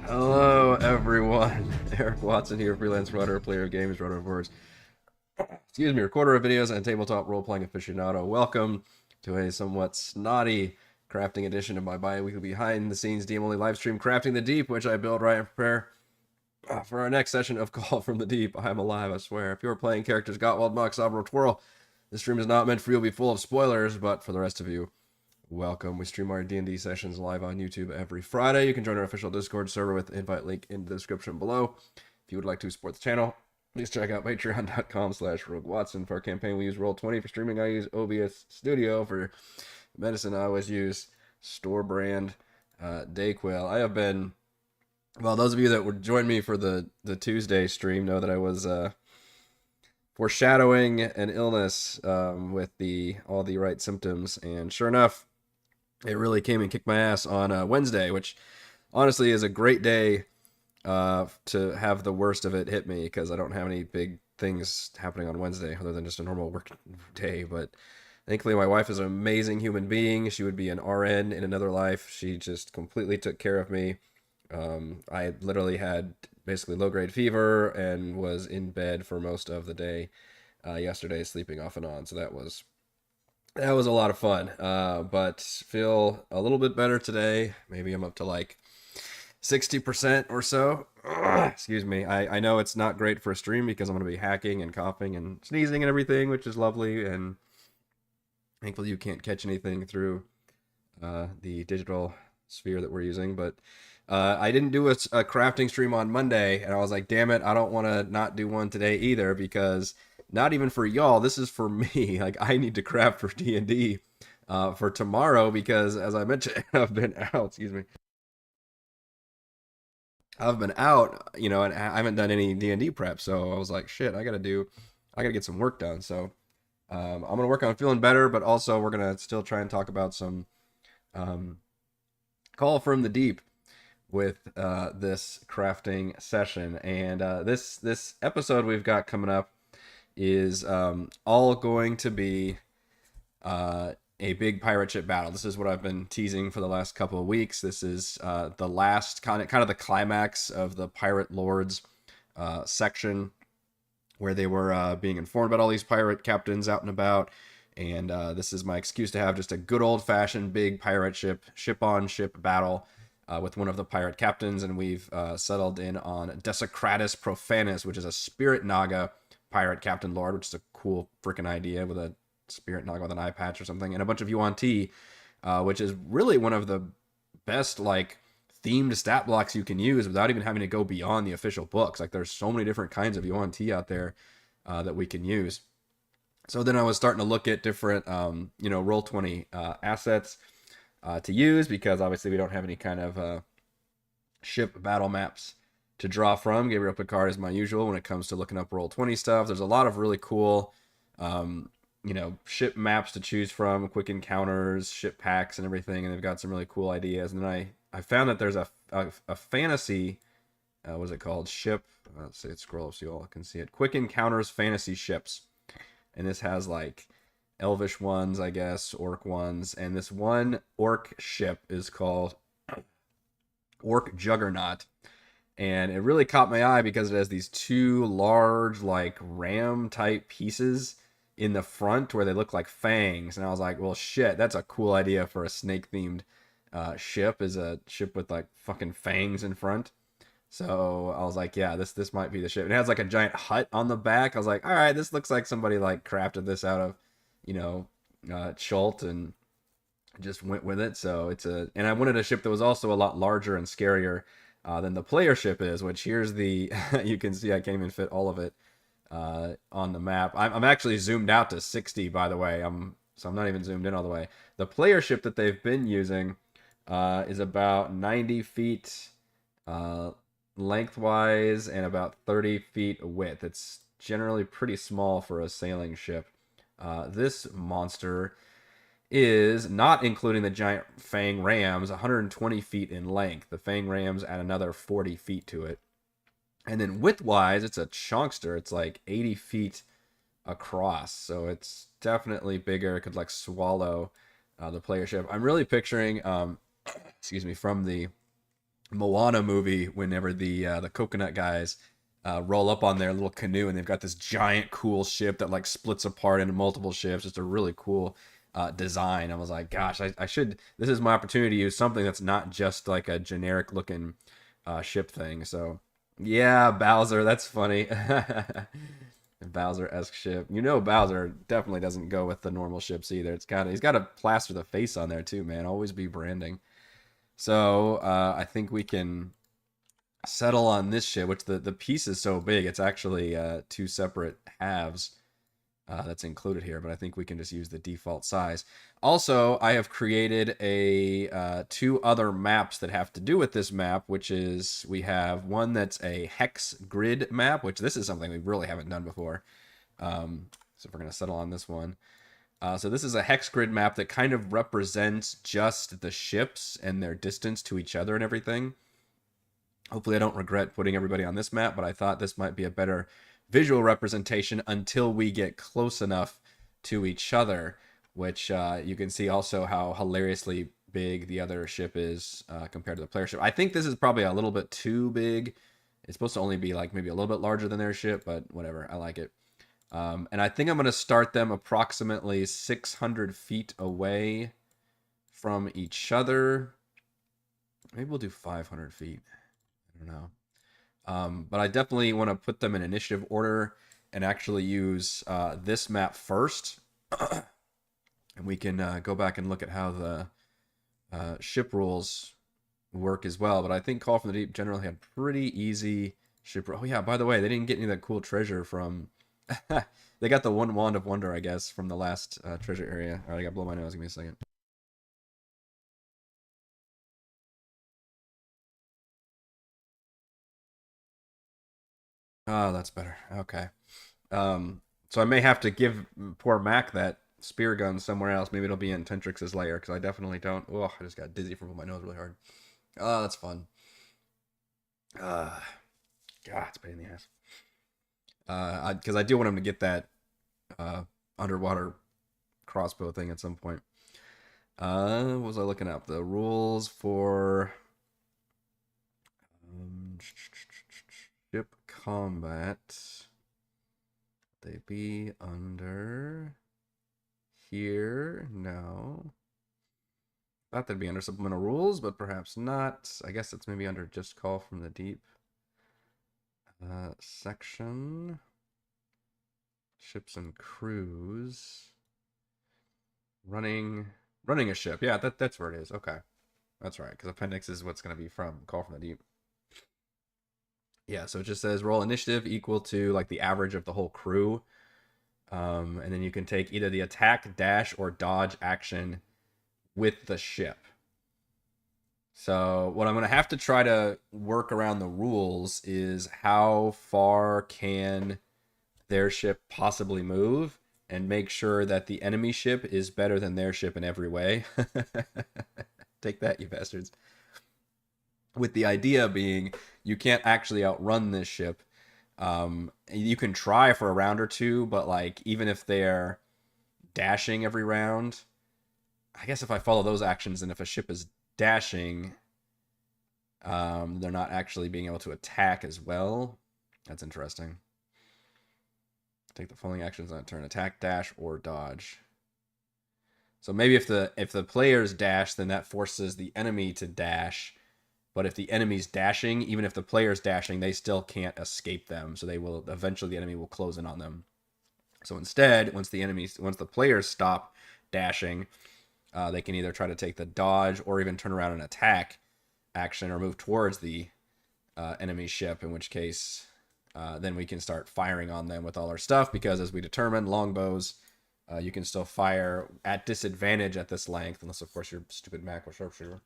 Hello, everyone. Eric Watson here, freelance writer, player of games, writer of words. Excuse me, recorder of videos, and tabletop role-playing aficionado. Welcome to a somewhat snotty crafting edition of my bi-weekly behind-the-scenes DM-only live stream, Crafting the Deep, which I build right and prepare for our next session of Call from the Deep. I am alive, I swear. If you're playing characters Gottwald, Mock, Sabro, Twirl, this stream is not meant for you to be full of spoilers, but for the rest of you, welcome. We stream our D&D sessions live on YouTube every Friday. You can join our official Discord server with the invite link in the description below. If you would like to support the channel, please check out patreon.com/RogueWatson. For our campaign, we use Roll20. For streaming, I use OBS Studio. For medicine, I always use store brand Dayquil. I have been, well, those of you that would join me for the Tuesday stream know that I was foreshadowing an illness with all the right symptoms, and sure enough, it really came and kicked my ass on Wednesday, which honestly is a great day to have the worst of it hit me because I don't have any big things happening on Wednesday other than just a normal work day. But thankfully, my wife is an amazing human being. She would be an RN in another life. She just completely took care of me. I literally had basically low-grade fever and was in bed for most of the day yesterday, sleeping off and on. So that was a lot of fun, but feel a little bit better today. Maybe I'm up to like 60% or so. Excuse me. I know it's not great for a stream because I'm going to be hacking and coughing and sneezing and everything, which is lovely. And thankfully you can't catch anything through the digital sphere that we're using. But I didn't do a crafting stream on Monday, and I was like, damn it, I don't want to not do one today either because not even for y'all, this is for me. Like, I need to craft for D&D for tomorrow because, as I mentioned, I've been out. Excuse me. I've been out, and I haven't done any D&D prep. So I was like, shit, I gotta get some work done. So I'm gonna work on feeling better, but also we're gonna still try and talk about some um, Call from the Deep with this crafting session. And this episode we've got coming up is all going to be a big pirate ship battle. This is what I've been teasing for the last couple of weeks. This is the last kind of the climax of the Pirate Lords section, where they were being informed about all these pirate captains out and about. And this is my excuse to have just a good old-fashioned big pirate ship-on-ship battle with one of the pirate captains. And we've settled in on Desecratus Profanus, which is a Spirit Naga pirate captain lord, which is a cool freaking idea with a Spirit Naga with an eye patch or something, and a bunch of Yuan-Ti, which is really one of the best, like, themed stat blocks you can use without even having to go beyond the official books. Like, there's so many different kinds of Yuan-Ti out there that we can use. So then I was starting to look at different, Roll20 assets to use because obviously we don't have any kind of ship battle maps to draw from. Gabriel Picard is my usual when it comes to looking up Roll20 stuff. There's a lot of really cool, ship maps to choose from, quick encounters, ship packs, and everything. And they've got some really cool ideas. And then I found that there's a fantasy, what is it called? Ship. Let's see, scroll up so you all can see it. Quick Encounters Fantasy Ships. And this has like elvish ones, I guess, orc ones. And this one orc ship is called Orc Juggernaut. And it really caught my eye because it has these two large, like, ram type pieces in the front where they look like fangs. And I was like, well, shit, that's a cool idea for a snake themed ship, is a ship with like fucking fangs in front. So I was like, yeah, this might be the ship. It has like a giant hut on the back. I was like, all right, this looks like somebody like crafted this out of, Chult and just went with it. So and I wanted a ship that was also a lot larger and scarier than the player ship is, which here's the, you can see I can't even fit all of it on the map. I'm actually zoomed out to 60, by the way. So I'm not even zoomed in all the way. The player ship that they've been using is about 90 feet lengthwise and about 30 feet width. It's generally pretty small for a sailing ship. This monster is, not including the giant fang rams, 120 feet in length. The fang rams add another 40 feet to it. And then width-wise, it's a chunkster. It's like 80 feet across. So it's definitely bigger. It could like swallow the player ship. I'm really picturing, excuse me, from the Moana movie whenever the coconut guys roll up on their little canoe and they've got this giant cool ship that like splits apart into multiple ships. It's a really cool design. I was like, gosh, I should. This is my opportunity to use something that's not just like a generic looking ship thing. So yeah, Bowser, that's funny. Bowser-esque ship. You know, Bowser definitely doesn't go with the normal ships either. It's got he's got to plaster the face on there too, man. Always be branding. So I think we can settle on this ship, which the piece is so big, it's actually two separate halves that's included here, but I think we can just use the default size. Also, I have created a two other maps that have to do with this map, which is we have one that's a hex grid map, which this is something we really haven't done before. So we're going to settle on this one. So this is a hex grid map that kind of represents just the ships and their distance to each other and everything. Hopefully I don't regret putting everybody on this map, but I thought this might be a better visual representation until we get close enough to each other, which you can see also how hilariously big the other ship is compared to the player ship. I think this is probably a little bit too big. It's supposed to only be like maybe a little bit larger than their ship, but whatever. I like it. And I think I'm going to start them approximately 600 feet away from each other. Maybe we'll do 500 feet. I don't know. But I definitely want to put them in initiative order and actually use this map first. And we can go back and look at how the ship rules work as well. But I think Call from the Deep generally had pretty easy ship. Oh yeah, by the way, they didn't get any of that cool treasure from... They got the one wand of wonder, I guess, from the last treasure area. All right, I got to blow my nose. Give me a second. Oh, that's better. Okay. So I may have to give poor Mac that spear gun somewhere else. Maybe it'll be in Tentrix's lair, because I definitely don't. Oh, I just got dizzy from pulling my nose really hard. Oh, that's fun. God, it's a pain in the ass. Because I do want him to get that underwater crossbow thing at some point. What was I looking up? The rules for ship combat. They be under here? No. Thought they'd be under supplemental rules, but perhaps not. I guess it's maybe under just Call from the Deep. Section. Ships and crews. Running a ship. Yeah, that's where it is. Okay. That's right, because appendix is what's going to be from Call from the Deep. Yeah, so it just says roll initiative equal to like the average of the whole crew. And then you can take either the attack, dash, or dodge action with the ship. So what I'm going to have to try to work around the rules is how far can their ship possibly move and make sure that the enemy ship is better than their ship in every way. Take that, you bastards. With the idea being you can't actually outrun this ship. You can try for a round or two, but like even if they're dashing every round, I guess if I follow those actions and if a ship is dashing, they're not actually being able to attack as well. That's interesting. Take the following actions on a turn: attack, dash, or dodge. So maybe if the players dash, then that forces the enemy to dash. But if the enemy's dashing, even if the player's dashing, they still can't escape them. So they will eventually the enemy will close in on them. So instead, once the players stop dashing, they can either try to take the dodge or even turn around and attack action or move towards the enemy ship. In which case, then we can start firing on them with all our stuff, because as we determined, longbows, you can still fire at disadvantage at this length, unless of course you're stupid Mac or sharpshooter.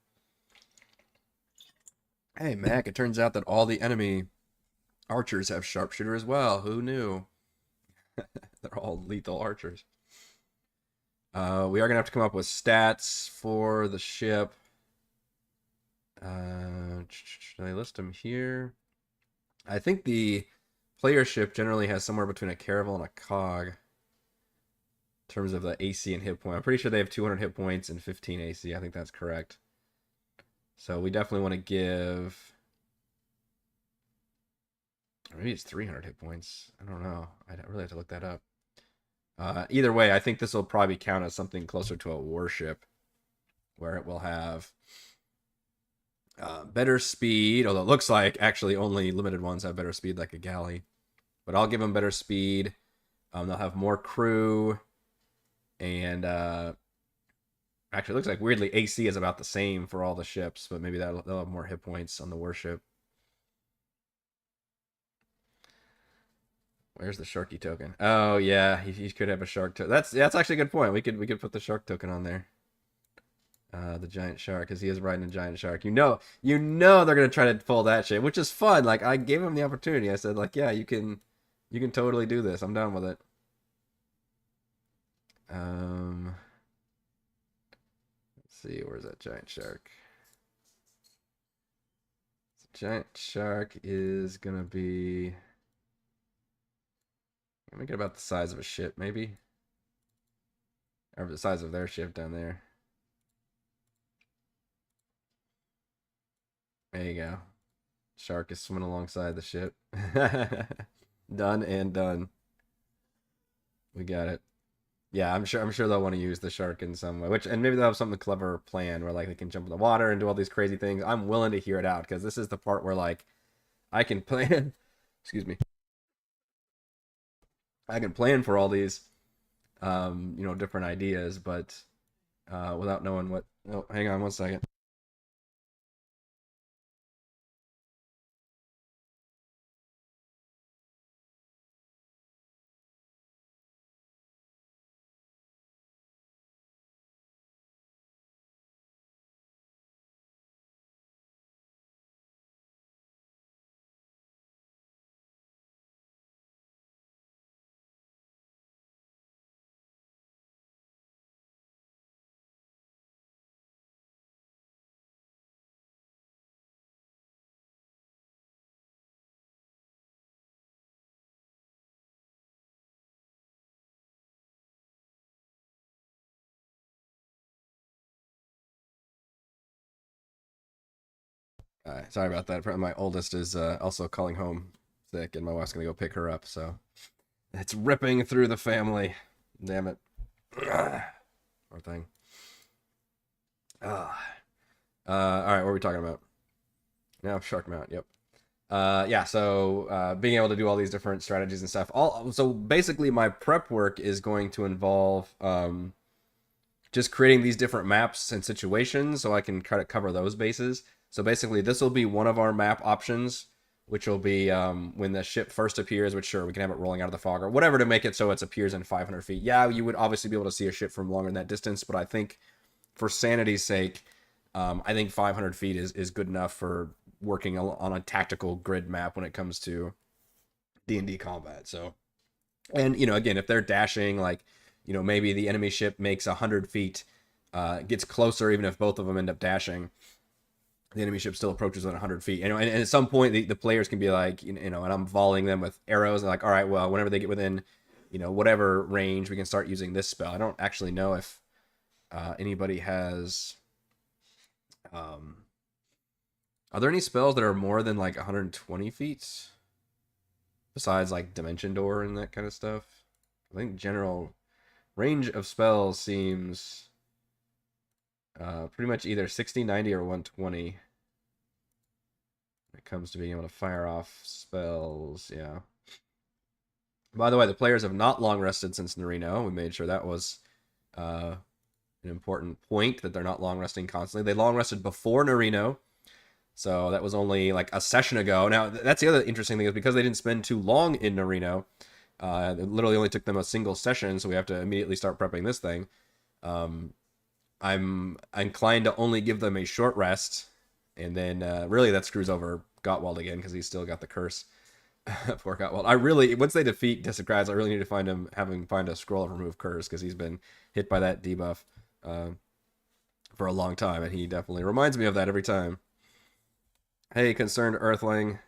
Hey Mac, it turns out that all the enemy archers have sharpshooter as well. Who knew? They're all lethal archers. We are gonna have to come up with stats for the ship. Should I list them here? I think the player ship generally has somewhere between a caravel and a cog in terms of the AC and hit point. I'm pretty sure they have 200 hit points and 15 AC. I think that's correct. So we definitely want to give. Maybe it's 300 hit points. I don't know. I really have to look that up. Either way, I think this will probably count as something closer to a warship, where it will have better speed. Although it looks like actually only limited ones have better speed, like a galley. But I'll give them better speed. They'll have more crew, and actually, it looks like weirdly AC is about the same for all the ships, but maybe they'll have more hit points on the warship. Where's the Sharky token? Oh yeah, he could have a shark token. That's actually a good point. We could put the shark token on there. The giant shark, because he is riding a giant shark. They're gonna try to pull that shit, which is fun. Like I gave him the opportunity. I said like, yeah, you can totally do this. I'm down with it. Let's see, where's that giant shark? Giant shark is gonna be. Make it about the size of a ship, maybe, or the size of their ship down there. There you go. Shark is swimming alongside the ship. Done and done. We got it. Yeah, I'm sure they'll want to use the shark in some way, and maybe they'll have something clever planned where like they can jump in the water and do all these crazy things. I'm willing to hear it out because this is the part where like I can plan. Excuse me. I can plan for all these, different ideas, but without knowing what. Oh, hang on one second. Sorry about that. My oldest is also calling home sick, and my wife's gonna go pick her up. So it's ripping through the family. Damn it. Poor thing. All right, what are we talking about? Now, Shark Mount. Yep. Yeah. So being able to do all these different strategies and stuff. So basically, my prep work is going to involve just creating these different maps and situations, so I can try to cover those bases. So basically, this will be one of our map options, which will be when the ship first appears, which sure, we can have it rolling out of the fog or whatever to make it so it appears in 500 feet. Yeah, you would obviously be able to see a ship from longer than that distance, but I think for sanity's sake, I think 500 feet is good enough for working on a tactical grid map when it comes to D&D combat. So, and, again, if they're dashing, like, maybe the enemy ship makes 100 feet, gets closer even if both of them end up dashing, the enemy ship still approaches within 100 feet. And at some point, the players can be like, and I'm volleying them with arrows, and like, all right, well, whenever they get within, whatever range, we can start using this spell. I don't actually know if anybody has. Are there any spells that are more than like 120 feet? Besides like Dimension Door and that kind of stuff? I think general range of spells seems pretty much either 60, 90, or 120 when it comes to being able to fire off spells. Yeah. By the way, the players have not long rested since Narino. We made sure that was an important point, that they're not long resting constantly. They long rested before Narino, so that was only like a session ago. Now, that's the other interesting thing, is because they didn't spend too long in Narino, it literally only took them a single session, so we have to immediately start prepping this thing. I'm inclined to only give them a short rest, and then really that screws over Gottwald again, because he's still got the curse. Poor Gottwald. Once they defeat Disacraz, I really need to find a scroll of remove curse, because he's been hit by that debuff for a long time, and he definitely reminds me of that every time. Hey, concerned Earthling.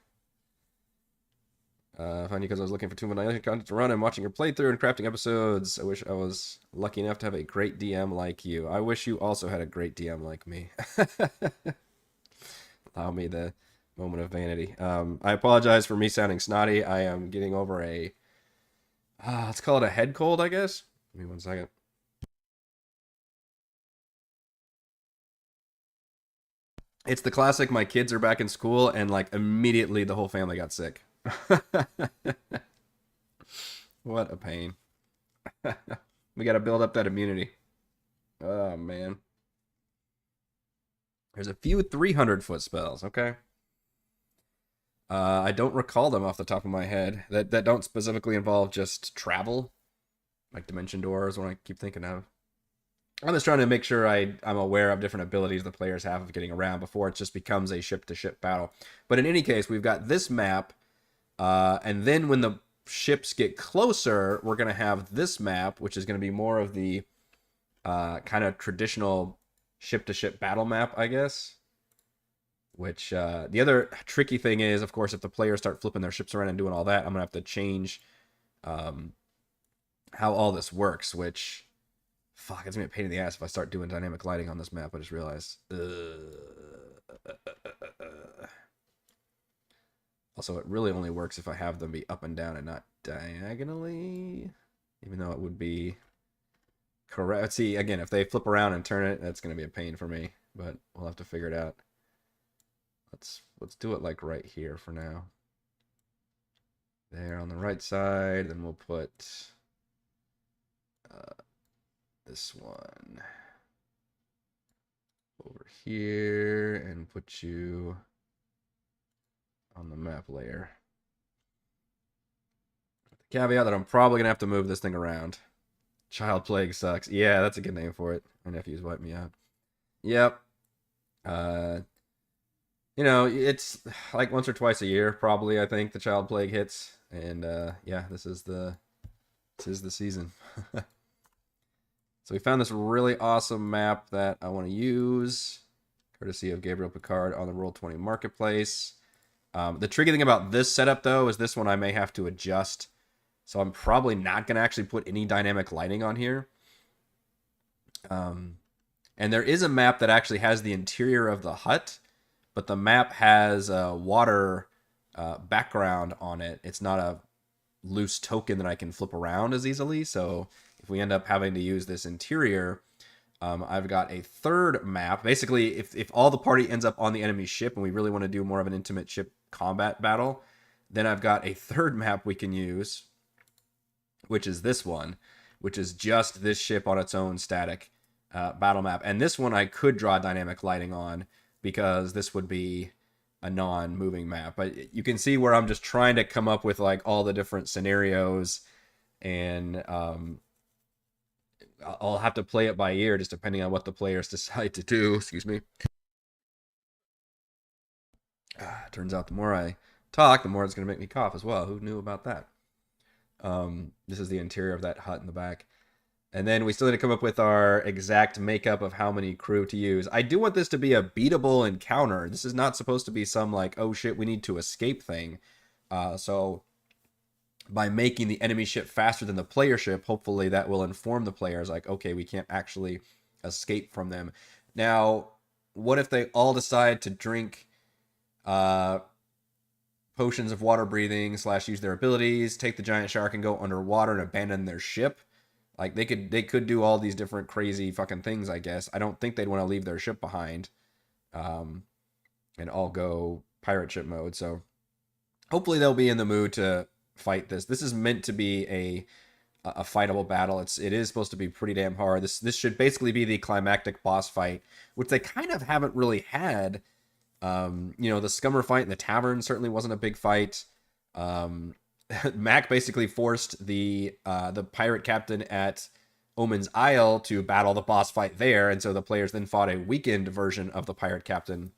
I found you because I was looking for 2 minutes content to run. I'm watching your playthrough and crafting episodes. I wish I was lucky enough to have a great DM like you. I wish you also had a great DM like me. Allow me the moment of vanity. I apologize for me sounding snotty. I am getting over a, let's call it a head cold, I guess. Give me 1 second. It's the classic. My kids are back in school, and like immediately the whole family got sick. What a pain. We got to build up that immunity. Oh man. There's a few 300-foot spells. Okay. I don't recall them off the top of my head. That don't specifically involve just travel, like Dimension Doors. What I keep thinking of. I'm just trying to make sure I'm aware of different abilities the players have of getting around before it just becomes a ship-to-ship battle. But in any case, we've got this map, and then when the ships get closer, we're going to have this map, which is going to be more of the kind of traditional ship-to-ship battle map, I guess. Which, the other tricky thing is, of course, if the players start flipping their ships around and doing all that, I'm going to have to change how all this works, which... Fuck, it's gonna be a pain in the ass if I start doing dynamic lighting on this map. I just realized. Also, it really only works if I have them be up and down and not diagonally. Even though it would be correct. See, again, if they flip around and turn it, that's gonna be a pain for me. But we'll have to figure it out. Let's do it like right here for now. There on the right side, then we'll put this one over here and put you on the map layer. The caveat that I'm probably gonna have to move this thing around. Child Plague sucks. Yeah, that's a good name for it. My nephews wiped me out. Yep. You know, it's like once or twice a year, probably. I think the Child Plague hits, and yeah, this is the season. So we found this really awesome map that I want to use, courtesy of Gabriel Picard on the Roll20 Marketplace. The tricky thing about this setup, though, is this one I may have to adjust. So I'm probably not going to actually put any dynamic lighting on here. And there is a map that actually has the interior of the hut, but the map has a water background on it. It's not a loose token that I can flip around as easily, so if we end up having to use this interior, I've got a third map. Basically, if all the party ends up on the enemy ship and we really want to do more of an intimate ship combat battle, then I've got a third map we can use, which is this one, which is just this ship on its own static battle map. And this one I could draw dynamic lighting on because this would be a non-moving map. But you can see where I'm just trying to come up with like all the different scenarios, and I'll have to play it by ear just depending on what the players decide to do. Excuse me. Turns out the more I talk, the more it's going to make me cough as well. Who knew about that? This is the interior of that hut in the back. And then we still need to come up with our exact makeup of how many crew to use. I do want this to be a beatable encounter. This is not supposed to be some like, oh shit, we need to escape thing. So by making the enemy ship faster than the player ship, hopefully that will inform the players like, okay, we can't actually escape from them. Now, what if they all decide to drink potions of water breathing / use their abilities, take the giant shark and go underwater and abandon their ship? Like they could do all these different crazy fucking things, I guess. I don't think they'd want to leave their ship behind and all go pirate ship mode. So hopefully they'll be in the mood to fight this. This is meant to be a fightable battle. It is supposed to be pretty damn hard. This should basically be the climactic boss fight, which they kind of haven't really had. You know, the scummer fight in the tavern certainly wasn't a big fight. Mac basically forced the pirate captain at Omen's Isle to battle the boss fight there, and so the players then fought a weakened version of the pirate captain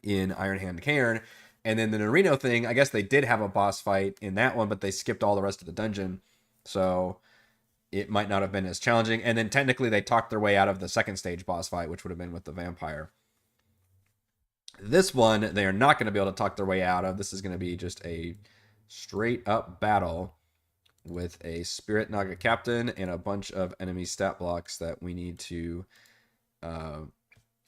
in Iron Hand Cairn. And then the Nerino thing, I guess they did have a boss fight in that one, but they skipped all the rest of the dungeon, so it might not have been as challenging. And then technically they talked their way out of the second stage boss fight, which would have been with the vampire. This one, they are not going to be able to talk their way out of. This is going to be just a straight up battle with a Spirit Naga captain and a bunch of enemy stat blocks that we need to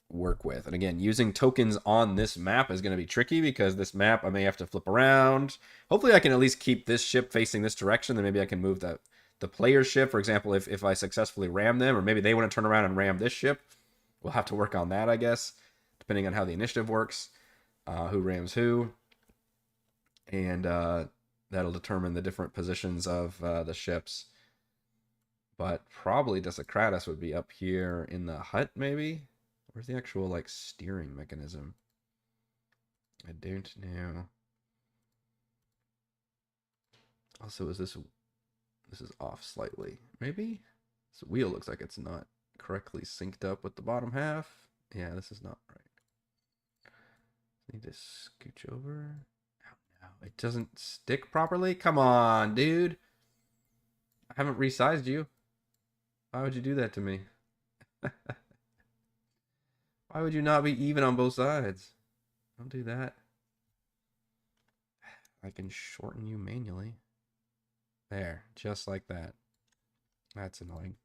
work with. And again, using tokens on this map is going to be tricky because this map I may have to flip around. Hopefully I can at least keep this ship facing this direction. Then maybe I can move the player's ship. For example, if I successfully ram them, or maybe they want to turn around and ram this ship. We'll have to work on that, I guess, depending on how the initiative works, who rams who. And that'll determine the different positions of the ships. But probably Desecratus would be up here in the hut, maybe? Where's the actual, like, steering mechanism? I don't know. Also, is this is off slightly? Maybe? This wheel looks like it's not correctly synced up with the bottom half. Yeah, this is not right. Need to scooch over. Oh, no, it doesn't stick properly? Come on, dude. I haven't resized you. Why would you do that to me? Why would you not be even on both sides? Don't do that. I can shorten you manually. There, just like that. That's annoying.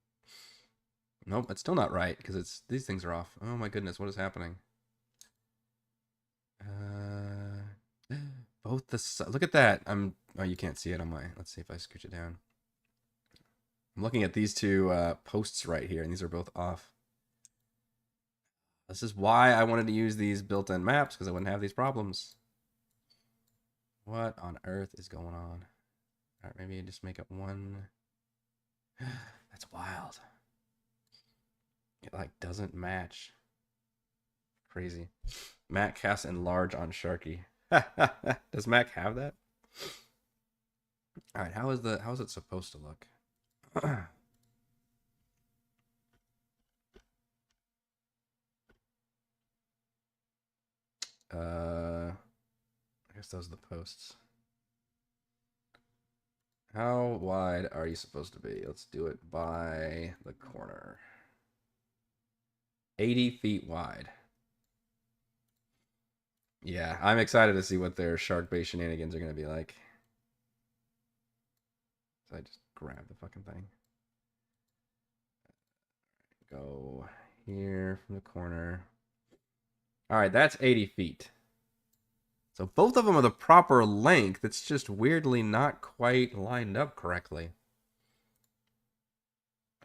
Nope, it's still not right because these things are off. Oh my goodness, what is happening? Both look at that. Oh, you can't see it on my. Let's see if I scooch it down. I'm looking at these two posts right here, and these are both off. This is why I wanted to use these built-in maps, because I wouldn't have these problems. What on earth is going on? All right, maybe just make it one. That's wild. It like doesn't match. Crazy. Mac casts enlarge on Sharky. Does Mac have that? All right, how is it supposed to look? I guess those are the posts. How wide are you supposed to be? Let's do it by the corner. 80 feet wide. Yeah, I'm excited to see what their shark bait shenanigans are going to be like. So I just grab the fucking thing. Go here from the corner. All right, that's 80 feet. So both of them are the proper length. It's just weirdly not quite lined up correctly.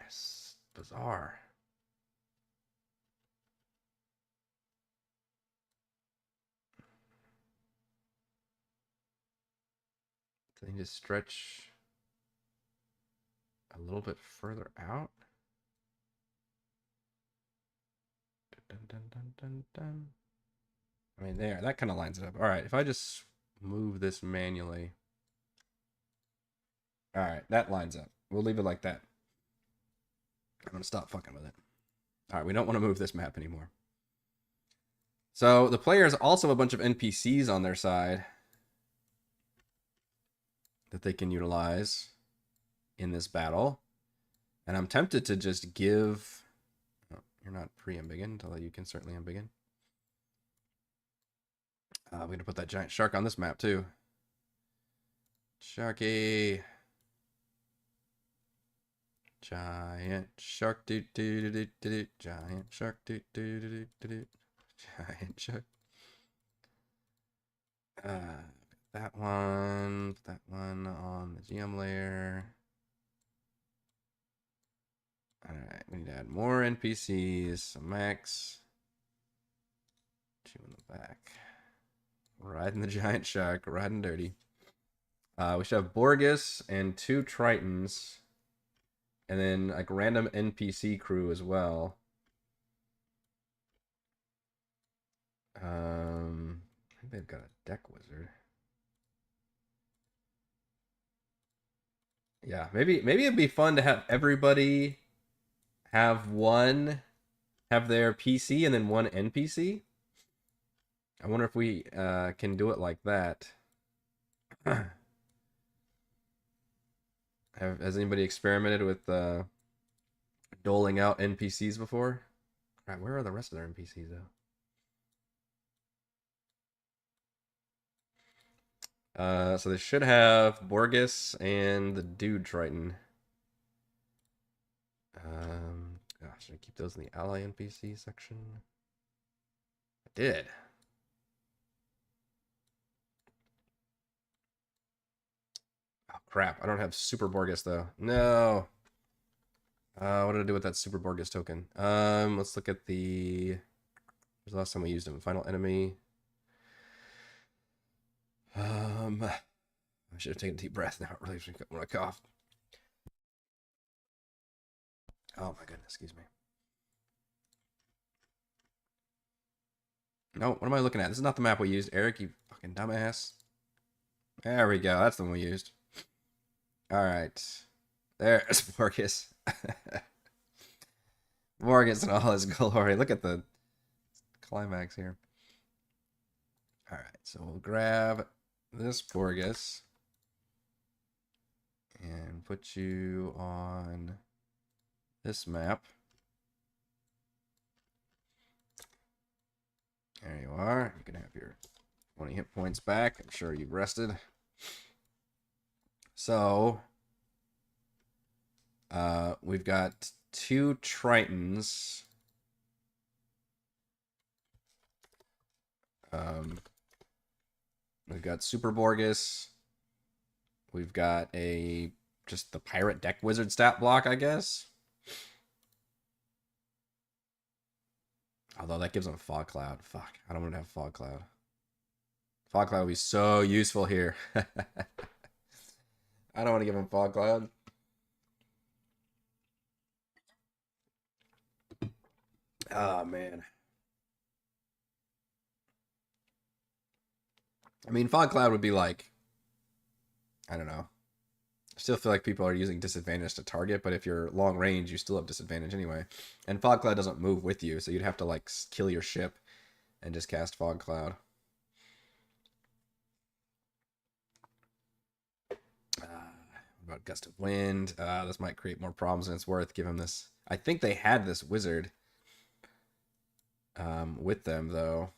It's bizarre. So you just stretch a little bit further out. Dun, dun, dun, dun, dun. I mean, there, that kind of lines it up. All right, if I just move this manually. All right, that lines up. We'll leave it like that. I'm going to stop fucking with it. All right, we don't want to move this map anymore. So the players also have a bunch of NPCs on their side that they can utilize in this battle. And I'm tempted to just give... Oh, you're not pre-embiggen, although you can certainly embiggen. We're going to put that giant shark on this map, too. Sharky. Giant shark, do do do do do do. Giant shark, do do do do do do. Giant shark. That one. That one on the GM layer. All right, we need to add more NPCs. Some Max. Two in the back. Riding the giant shark, riding dirty. We should have Borgus and 2 Tritons. And then like random NPC crew as well. I think they've got a deck wizard. Yeah, maybe it'd be fun to have everybody have their PC and then one NPC. I wonder if we can do it like that. Has anybody experimented with doling out NPCs before? All right, where are the rest of their NPCs though? So they should have Borgus and the Dude Triton. Should I keep those in the ally NPC section? Did. Oh, crap. I don't have Super Borgus, though. No. What did I do with that Super Borgus token? Let's look at the... Where's the last time we used him? Final enemy. I should have taken a deep breath. Now it really when I cough. Oh my goodness, excuse me. No, what am I looking at? This is not the map we used. Eric, you fucking dumbass. There we go. That's the one we used. All right. There's Morgus. Morgus in all his glory. Look at the climax here. All right, so we'll grab this Borgus and put you on this map. There you are. You can have your 20 hit points back. I'm sure you've rested. So, we've got 2 Tritons. We've got Super Borgus. We've got just the Pirate Deck Wizard stat block, I guess. Although that gives him Fog Cloud. Fuck, I don't want to have Fog Cloud. Fog Cloud would be so useful here. I don't want to give him Fog Cloud. Oh, man. I mean, Fog Cloud would be like, I don't know. I still feel like people are using disadvantage to target, but if you're long range, you still have disadvantage anyway. And Fog Cloud doesn't move with you, so you'd have to like kill your ship and just cast Fog Cloud. What about Gust of Wind? This might create more problems than it's worth. Give him this. I think they had this wizard with them, though.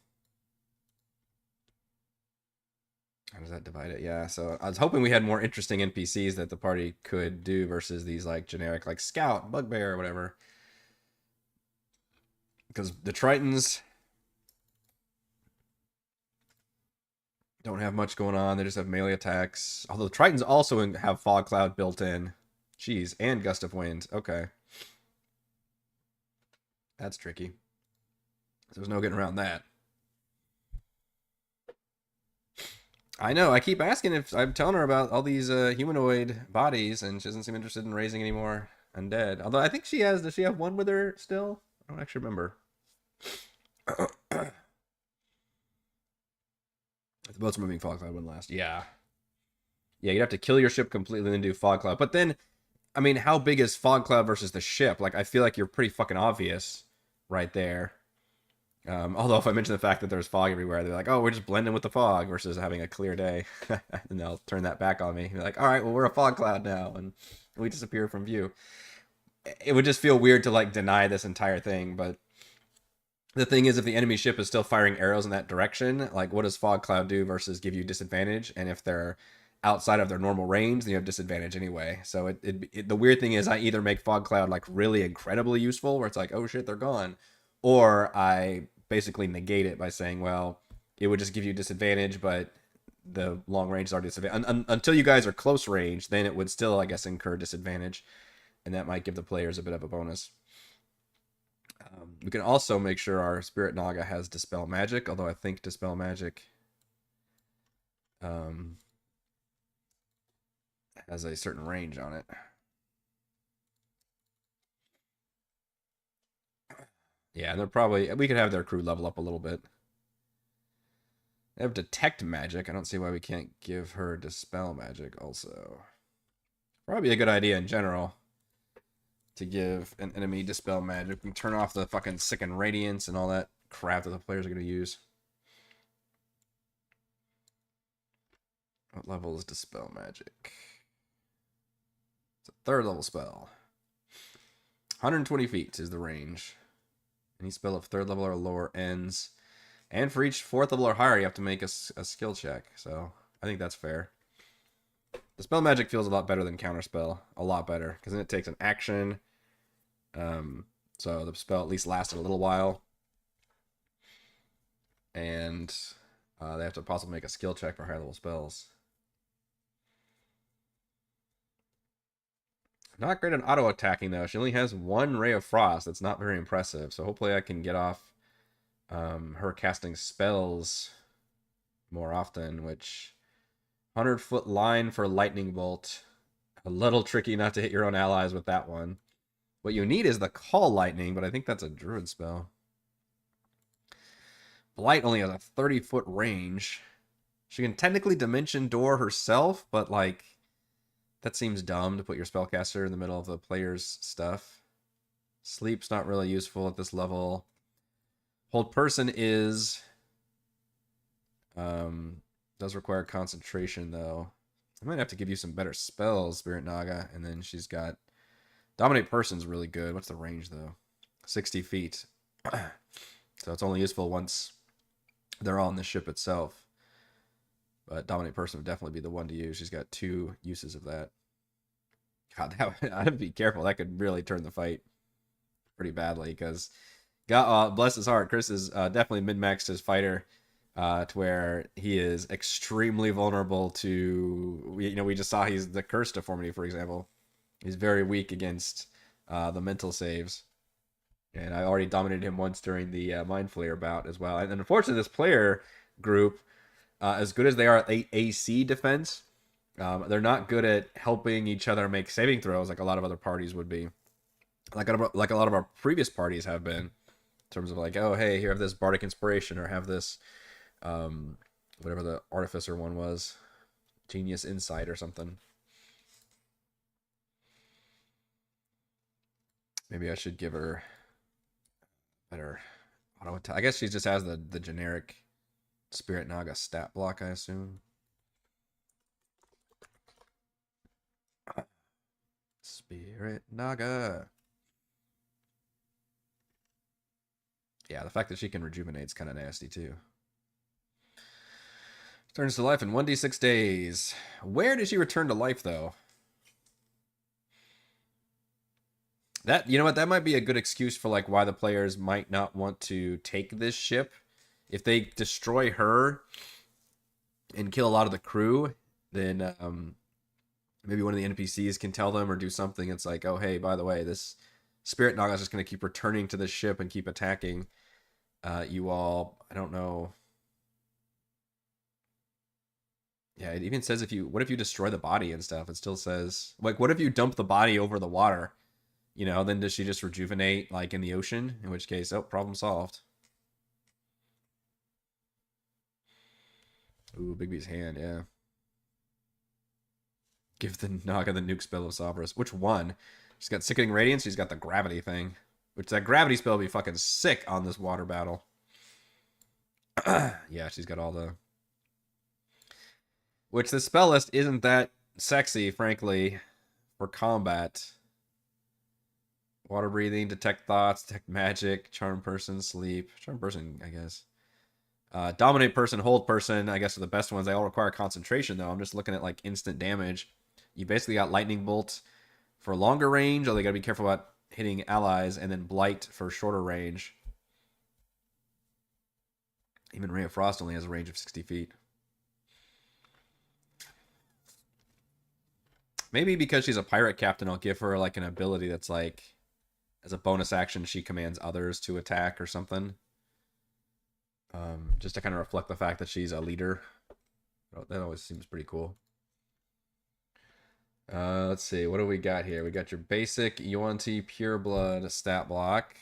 How does that divide it? Yeah, so I was hoping we had more interesting NPCs that the party could do versus these like generic like Scout, Bugbear, or whatever. Because the Tritons don't have much going on. They just have melee attacks. Although the Tritons also have Fog Cloud built in. Jeez, and Gust of Wind. Okay. That's tricky. There's no getting around that. I know. I keep asking if I'm telling her about all these humanoid bodies, and she doesn't seem interested in raising any more undead. Although I think she has. Does she have one with her still? I don't actually remember. The boat's moving Fog Cloud wouldn't last. Yeah. Yeah, you'd have to kill your ship completely and then do Fog Cloud. But then, I mean, how big is Fog Cloud versus the ship? Like, I feel like you're pretty fucking obvious right there. Although if I mention the fact that there's fog everywhere, they're like, oh, we're just blending with the fog versus having a clear day. And they'll turn that back on me. They're like, all right, well, we're a fog cloud now. And we disappear from view. It would just feel weird to, like, deny this entire thing. But the thing is, if the enemy ship is still firing arrows in that direction, like, what does Fog Cloud do versus give you disadvantage? And if they're outside of their normal range, then you have disadvantage anyway. So the weird thing is I either make Fog Cloud, like, really incredibly useful, where it's like, oh, shit, they're gone. Or I basically negate it by saying, well, it would just give you disadvantage, but the long range is already disadvantage. Until you guys are close range, then it would still, I guess, incur disadvantage, and that might give the players a bit of a bonus. We can also make sure our Spirit Naga has Dispel Magic, although I think Dispel Magic has a certain range on it. Yeah, and they're probably... We could have their crew level up a little bit. They have Detect Magic. I don't see why we can't give her Dispel Magic also. Probably a good idea in general to give an enemy Dispel Magic and turn off the fucking Sicken Radiance and all that crap that the players are going to use. What level is Dispel Magic? It's a 3rd level spell. 120 feet is the range. Any spell of 3rd level or lower ends. And for each 4th level or higher, you have to make a skill check. So I think that's fair. The spell magic feels a lot better than counterspell. A lot better. Because then it takes an action. So the spell at least lasted a little while. and they have to possibly make a skill check for higher level spells. Not great at auto attacking though. She only has one Ray of Frost. That's not very impressive. So hopefully I can get off her casting spells more often. Which 100-foot line for Lightning Bolt. A little tricky not to hit your own allies with that one. What you need is the Call Lightning, but I think that's a Druid spell. Blight only has a 30-foot range. She can technically Dimension Door herself, but like that seems dumb to put your spellcaster in the middle of the player's stuff. Sleep's not really useful at this level. Hold Person is does require concentration though. I might have to give you some better spells, Spirit Naga, and then she's got Dominate Person's really good. What's the range though? 60 feet. So it's only useful once they're all on the ship itself. But Dominate Person would definitely be the one to use. She's got 2 uses of that. God, I'd be careful. That could really turn the fight pretty badly because, God, bless his heart, Chris is definitely min-maxed his fighter to where he is extremely vulnerable to, we just saw he's the Curse Deformity, for example. He's very weak against the mental saves. And I already dominated him once during the Mind Flayer bout as well. And unfortunately, this player group, as good as they are at AC defense, they're not good at helping each other make saving throws like a lot of other parties would be. Like a lot of our previous parties have been. In terms of like, oh, hey, here have this Bardic Inspiration, or have this, whatever the Artificer one was. Genius Insight or something. Maybe I should give her better auto attack. I guess she just has the generic Spirit Naga stat block, I assume. Spirit Naga. Yeah, the fact that she can rejuvenate is kind of nasty too. Returns to life in 1d6 days. Where did she return to life though? That, you know what, that might be a good excuse for like why the players might not want to take this ship. If they destroy her and kill a lot of the crew, then maybe one of the NPCs can tell them or do something. It's like, oh, hey, by the way, this Spirit Naga is just going to keep returning to this ship and keep attacking you all. I don't know. Yeah, it even says what if you destroy the body and stuff? It still says, like, what if you dump the body over the water? Then does she just rejuvenate like in the ocean? In which case, oh, problem solved. Ooh, Bigby's hand, yeah. Give the Naga the nuke spell of Sabras. Which one? She's got Sickening Radiance. She's got the gravity thing. Which that gravity spell would be fucking sick on this water battle. Yeah, she's got all the... Which the spell list isn't that sexy, frankly, for combat. Water Breathing, Detect Thoughts, Detect Magic, Charm Person, Sleep. Charm Person, I guess. Dominate Person, Hold Person, I guess are the best ones. They all require concentration, though. I'm just looking at, like, instant damage. You basically got Lightning Bolt for longer range, although you gotta be careful about hitting allies, and then Blight for shorter range. Even Ray of Frost only has a range of 60 feet. Maybe because she's a pirate captain, I'll give her, like, an ability that's, like, as a bonus action, she commands others to attack or something. Just to kind of reflect the fact that she's a leader. That always seems pretty cool. Let's see. What do we got here? We got your basic Yuan-Ti Pureblood stat block.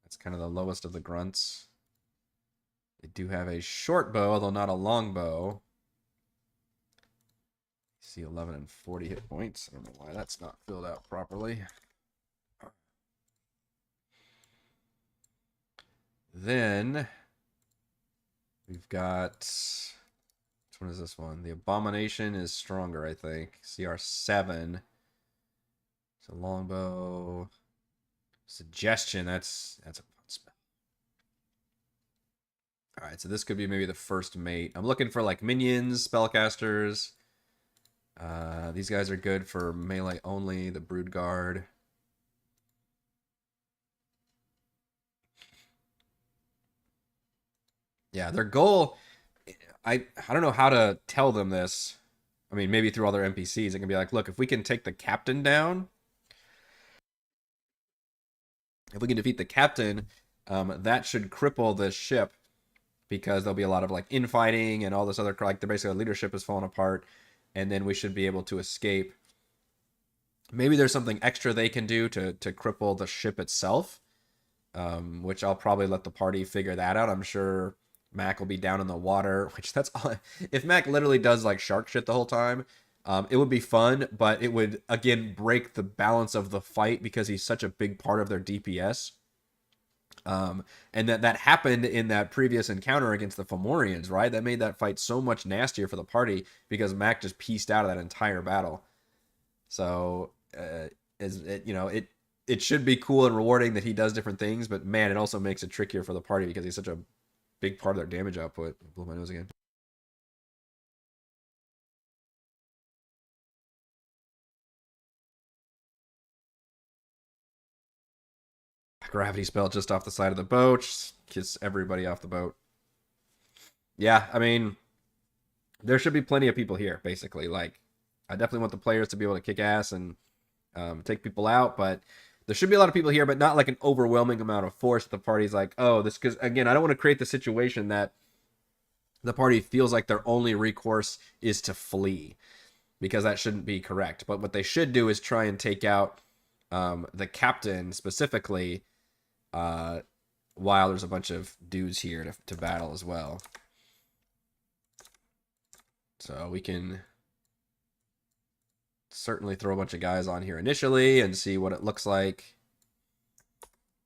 That's kind of the lowest of the grunts. They do have a short bow, although not a long bow. See 11 and 40 hit points. I don't know why that's not filled out properly. Then we've got, which one is this one? The Abomination is stronger, I think. CR7. It's a longbow. Suggestion, that's a fun spell. Alright, so this could be maybe the first mate. I'm looking for like minions, spellcasters. These guys are good for melee only, the Brood Guard. Yeah, their goal. I don't know how to tell them this. I mean, maybe through other NPCs, it can be like, look, if we can take the captain down, if we can defeat the captain, that should cripple the ship because there'll be a lot of like infighting and all this other like the basically leadership is falling apart, and then we should be able to escape. Maybe there's something extra they can do to cripple the ship itself, which I'll probably let the party figure that out. I'm sure Mac will be down in the water, which that's all. If Mac literally does like shark shit the whole time, it would be fun, but it would again break the balance of the fight because he's such a big part of their DPS. And that happened in that previous encounter against the Fomorians, right? That made that fight so much nastier for the party because Mac just pieced out of that entire battle. So, it should be cool and rewarding that he does different things, but man, it also makes it trickier for the party because he's such a big part of their damage output. Blew my nose again. Gravity spell just off the side of the boat, just kiss everybody off the boat. Yeah, I mean, there should be plenty of people here, basically. Like, I definitely want the players to be able to kick ass and take people out, but there should be a lot of people here, but not like an overwhelming amount of force. The party's like, oh, this, because again, I don't want to create the situation that the party feels like their only recourse is to flee, because that shouldn't be correct. But what they should do is try and take out the captain specifically, uh, while there's a bunch of dudes here to battle as well. So we can certainly throw a bunch of guys on here initially and see what it looks like.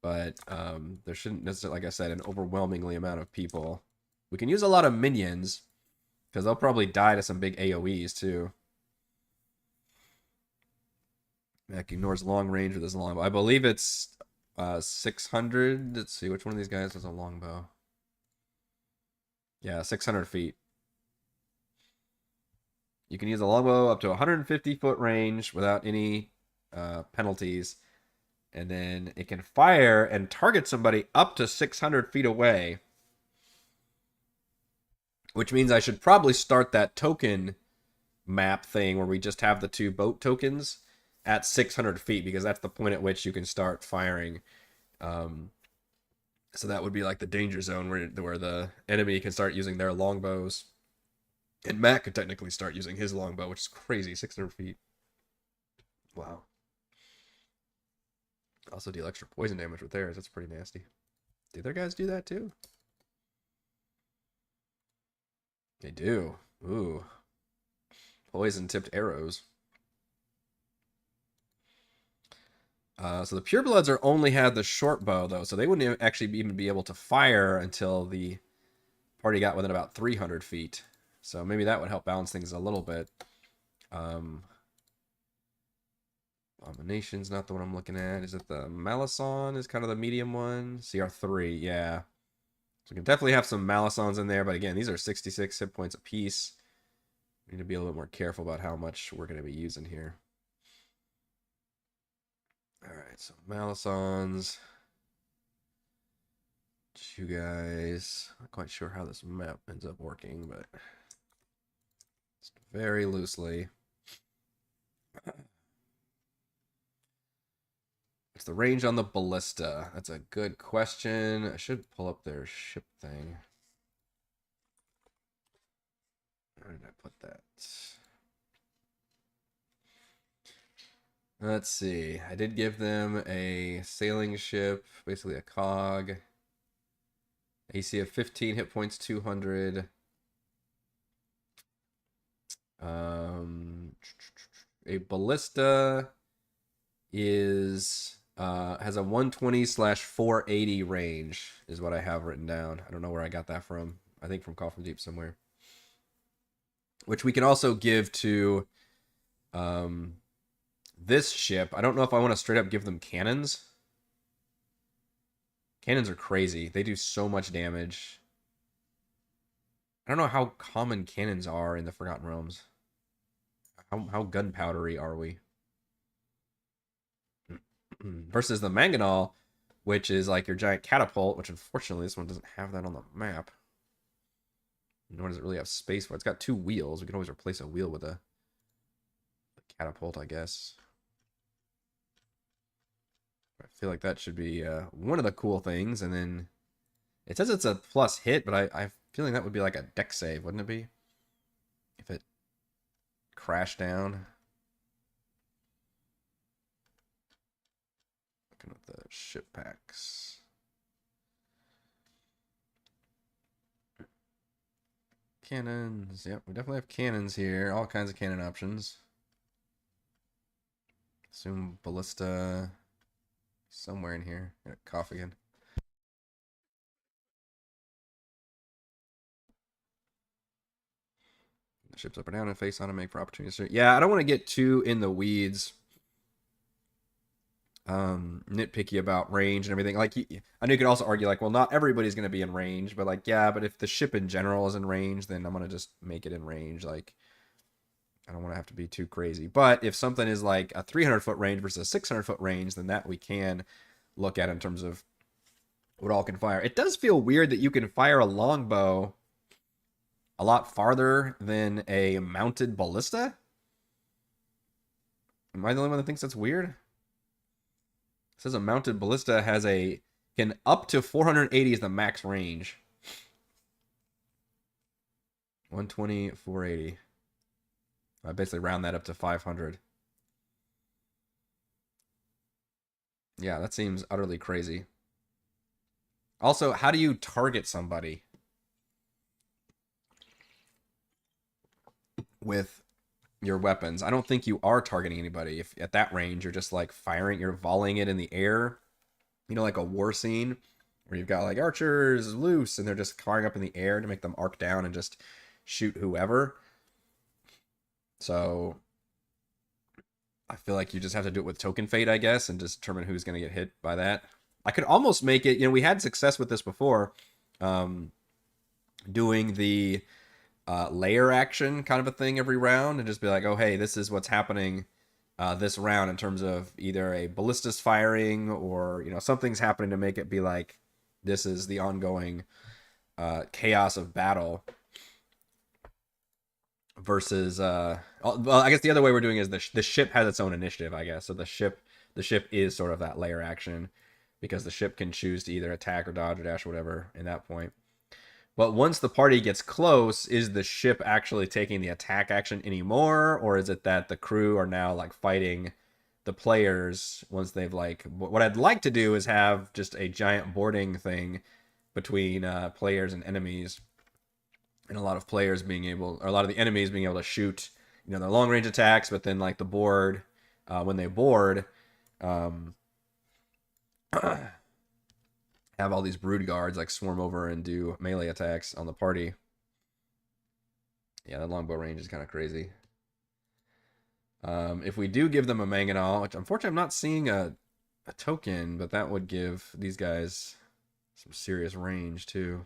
But there shouldn't necessarily, like I said, an overwhelmingly amount of people. We can use a lot of minions because they'll probably die to some big AoEs too. Mac ignores long range with his longbow. I believe it's 600. Let's see, which one of these guys has a longbow? Yeah, 600 feet. You can use a longbow up to 150-foot range without any penalties. And then it can fire and target somebody up to 600 feet away. Which means I should probably start that token map thing where we just have the two boat tokens at 600 feet, because that's the point at which you can start firing. So that would be like the danger zone where the enemy can start using their longbows. And Mac could technically start using his longbow, which is crazy, 600 feet. Wow. Also deal extra poison damage with theirs. That's pretty nasty. Do their guys do that too? They do. Ooh. Poison-tipped arrows. So the purebloods are only have the short bow, though, so they wouldn't actually even be able to fire until the party got within about 300 feet. So maybe that would help balance things a little bit. Abomination's not the one I'm looking at. Is it the Malison is kind of the medium one? CR3, yeah. So we can definitely have some Malisons in there, but again, these are 66 hit points apiece. We need to be a little bit more careful about how much we're going to be using here. Alright, so Malisons. You guys. Not quite sure how this map ends up working, but just very loosely. What's the range on the ballista? That's a good question. I should pull up their ship thing. Where did I put that? Let's see. I did give them a sailing ship, basically a cog. AC of 15, hit points 200. A ballista is has a 120/480 range is what I have written down. I don't know where I got that from. I think from Call from Deep somewhere. Which we can also give to this ship. I don't know if I want to straight up give them cannons. Cannons are crazy. They do so much damage. I don't know how common cannons are in the Forgotten Realms. How gunpowdery are we? Versus the Mangonel, which is like your giant catapult, which unfortunately this one doesn't have that on the map. Nor does it really have space for it. It's got 2 wheels. We can always replace a wheel with a catapult, I guess. I feel like that should be one of the cool things. And then it says it's a plus hit, but I'm feeling that would be like a deck save, wouldn't it be? If it crashed down. Looking at the ship packs. Cannons. Yep, we definitely have cannons here. All kinds of cannon options. Assume ballista somewhere in here. Got a cough again. The ships up or down and face on to make for opportunities. Yeah, I don't want to get too in the weeds. Nitpicky about range and everything. Like, I know you could also argue like, well, not everybody's going to be in range, but like, yeah, but if the ship in general is in range, then I'm going to just make it in range. Like, I don't want to have to be too crazy. But if something is like a 300-foot range versus a 600-foot range, then that we can look at in terms of what all can fire. It does feel weird that you can fire a longbow a lot farther than a mounted ballista. Am I the only one that thinks that's weird? It says a mounted ballista has can up to 480 is the max range. 120, 480. I basically round that up to 500. Yeah, that seems utterly crazy. Also, how do you target somebody with your weapons? I don't think you are targeting anybody. If at that range you're just like firing, you're volleying it in the air, you know, like a war scene where you've got like archers loose and they're just firing up in the air to make them arc down and just shoot whoever. So I feel like you just have to do it with token fate, I guess, and just determine who's going to get hit by that. I could almost make it, you know, we had success with this before, doing the layer action kind of a thing every round and just be like, oh, hey, this is what's happening this round in terms of either a ballista's firing or, you know, something's happening to make it be like, this is the ongoing chaos of battle versus, well, I guess the other way we're doing is the ship has its own initiative, I guess. So the ship is sort of that layer action because the ship can choose to either attack or dodge or dash or whatever in that point. But once the party gets close, is the ship actually taking the attack action anymore? Or is it that the crew are now like fighting the players once they've like... What I'd like to do is have just a giant boarding thing between players and enemies. And a lot of players being able... Or a lot of the enemies being able to shoot, you know, their long range attacks. But then like the board, when they board... have all these brood guards like swarm over and do melee attacks on the party. Yeah, that longbow range is kind of crazy. If we do give them a mangonel, which unfortunately I'm not seeing a token, but that would give these guys some serious range too.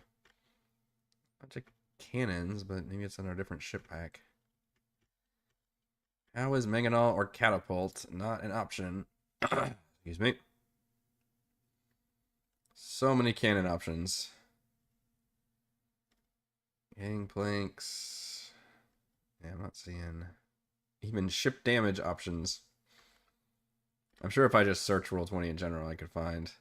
Bunch of cannons, but maybe it's on a different ship pack. How is mangonel or catapult not an option? Excuse me. So many cannon options. Gangplanks. Yeah, I'm not seeing even ship damage options. I'm sure if I just search Roll20 in general, I could find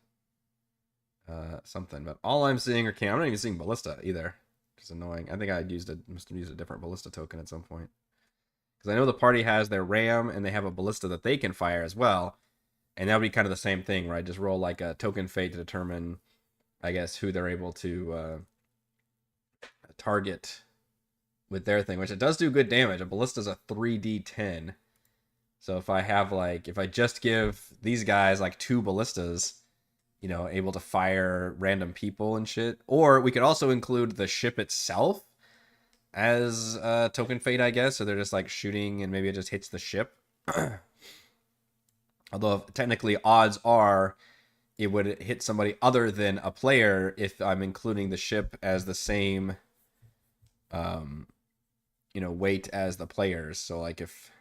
something. But all I'm seeing are cannon. I'm not even seeing ballista either, which is annoying. I think I must have used a different ballista token at some point. Because I know the party has their ram and they have a ballista that they can fire as well. And that would be kind of the same thing, right? Just roll like a token fate to determine, I guess, who they're able to target with their thing, which it does do good damage. A ballista's a 3d10. So if I have like, if I just give these guys like 2 ballistas, you know, able to fire random people and shit. Or we could also include the ship itself as token fate, I guess. So they're just like shooting and maybe it just hits the ship. Although technically odds are it would hit somebody other than a player if I'm including the ship as the same, you know, weight as the players. So like if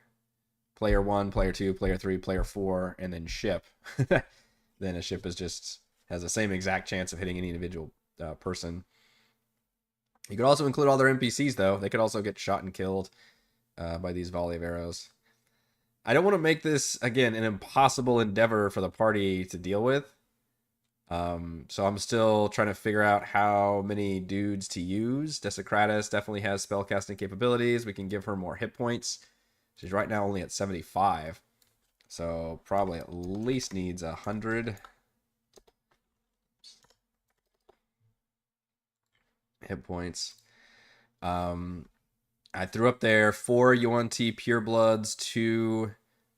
player 1, player 2, player 3, player 4, and then ship, then a ship is just has the same exact chance of hitting any individual person. You could also include all their NPCs, though. They could also get shot and killed by these volley of arrows. I don't want to make this, again, an impossible endeavor for the party to deal with. So I'm still trying to figure out how many dudes to use. Desicratus definitely has spellcasting capabilities. We can give her more hit points. She's right now only at 75. So probably at least needs 100 hit points. I threw up there 4 Yuan-Ti Purebloods, 2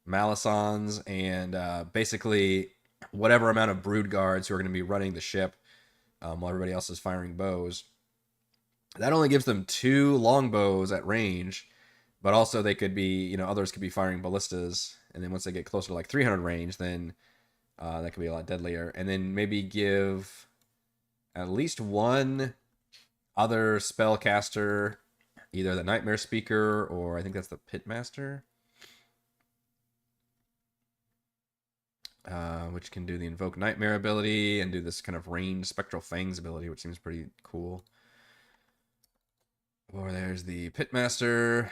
Malisons, and basically whatever amount of Brood Guards who are going to be running the ship while everybody else is firing bows. That only gives them 2 longbows at range, but also they could be, others could be firing ballistas. And then once they get closer to like 300 range, then that could be a lot deadlier. And then maybe give at least 1 other spellcaster, either the Nightmare Speaker or I think that's the Pitmaster, which can do the Invoke Nightmare ability and do this kind of ranged Spectral Fangs ability, which seems pretty cool. Or there's the Pitmaster,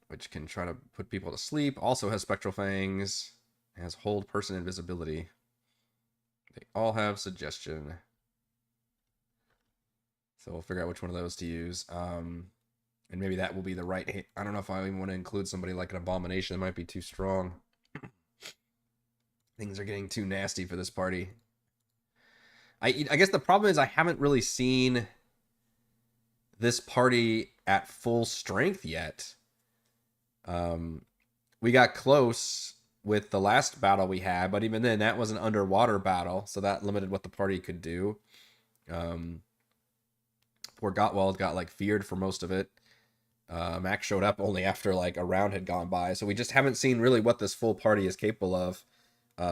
which can try to put people to sleep. Also has Spectral Fangs. Has Hold Person Invisibility. They all have Suggestion. So we'll figure out which one of those to use. And maybe that will be the right... I don't know if I even want to include somebody like an Abomination. It might be too strong. Things are getting too nasty for this party. I guess the problem is I haven't really seen this party at full strength yet. We got close with the last battle we had, but even then that was an underwater battle, so that limited what the party could do. Poor Gottwald got like feared for most of it. Max showed up only after like a round had gone by, so we just haven't seen really what this full party is capable of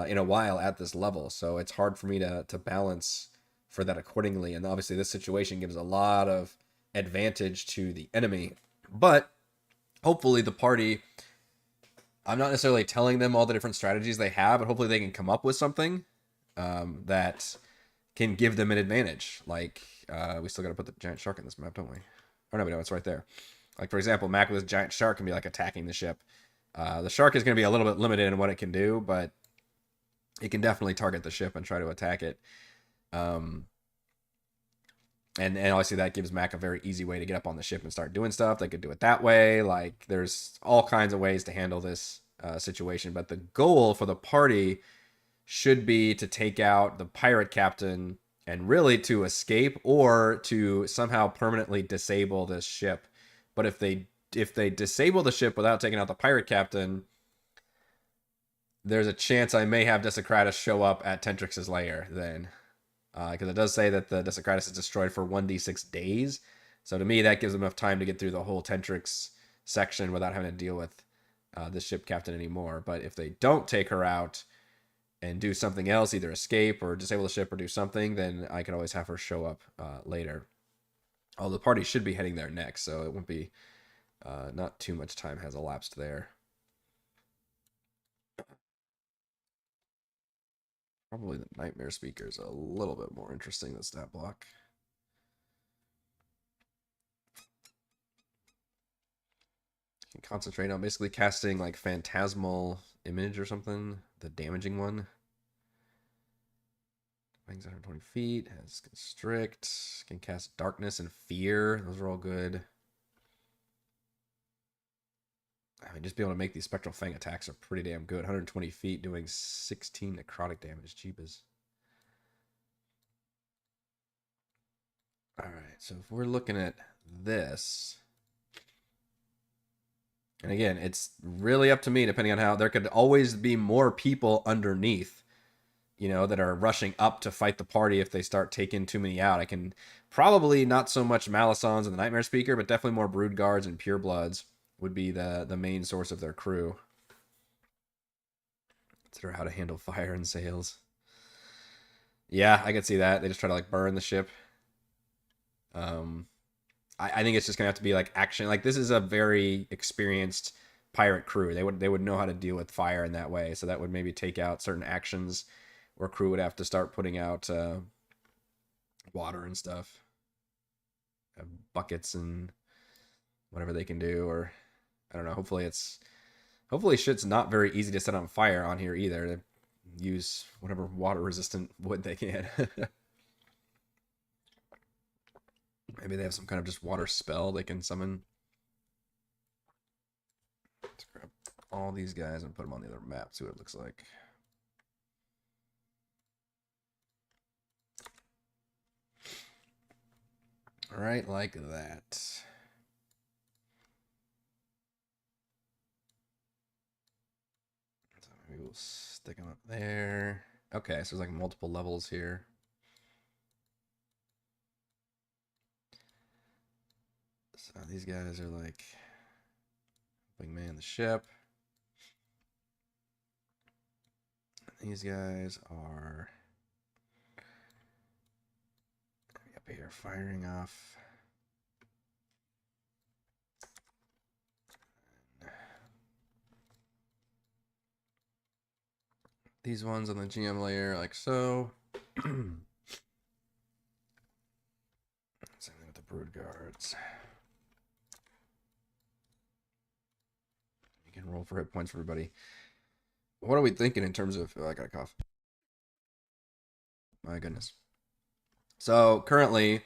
in a while at this level. So it's hard for me to balance for that accordingly. And obviously this situation gives a lot of advantage to the enemy, but hopefully the party, I'm not necessarily telling them all the different strategies they have, but hopefully they can come up with something that can give them an advantage. Like we still got to put the giant shark in this map, don't we? Oh no, we don't. It's right there. Like for example, Mac with his giant shark can be like attacking the ship. The shark is going to be a little bit limited in what it can do, but it can definitely target the ship and try to attack it. And obviously that gives Mac a very easy way to get up on the ship and start doing stuff. They could do it that way. Like there's all kinds of ways to handle this situation. But the goal for the party should be to take out the pirate captain and really to escape or to somehow permanently disable this ship. But if they disable the ship without taking out the pirate captain, there's a chance I may have Desicratus show up at Tentrix's lair then. Because it does say that the Desicratus is destroyed for 1d6 days. So to me, that gives them enough time to get through the whole Tentrix section without having to deal with this ship captain anymore. But if they don't take her out and do something else, either escape or disable the ship or do something, then I can always have her show up later. Although the party should be heading there next, so it won't be... not too much time has elapsed there. Probably the Nightmare Speaker is a little bit more interesting than Stat Block. You can concentrate on basically casting like Phantasmal Image or something, the damaging one. Wings 120 feet, has Constrict, can cast Darkness and Fear. Those are all good. I mean, just being able to make these Spectral Fang attacks are pretty damn good. 120 feet doing 16 necrotic damage. Jeebus. Alright, so if we're looking at this... And again, it's really up to me depending on how... There could always be more people underneath, that are rushing up to fight the party if they start taking too many out. I can probably not so much Malisons and the Nightmare Speaker, but definitely more Brood Guards and Purebloods would be the main source of their crew. Consider how to handle fire and sails. Yeah, I could see that. They just try to like burn the ship. I think it's just gonna have to be like action. Like this is a very experienced pirate crew. They would know how to deal with fire in that way. So that would maybe take out certain actions where crew would have to start putting out water and stuff. buckets and whatever they can do, or I don't know. Hopefully shit's not very easy to set on fire on here either. They use whatever water resistant wood they can. Maybe they have some kind of just water spell they can summon. Let's grab all these guys and put them on the other map, see what it looks like. All right, like that. So maybe we'll stick them up there. Okay, so there's like multiple levels here. So these guys are like wingman the ship. These guys are up here firing off. These ones on the GM layer, like so. Same thing with the brood guards. You can roll for hit points for everybody. What are we thinking in terms of? Oh, I got a cough. My goodness. So currently,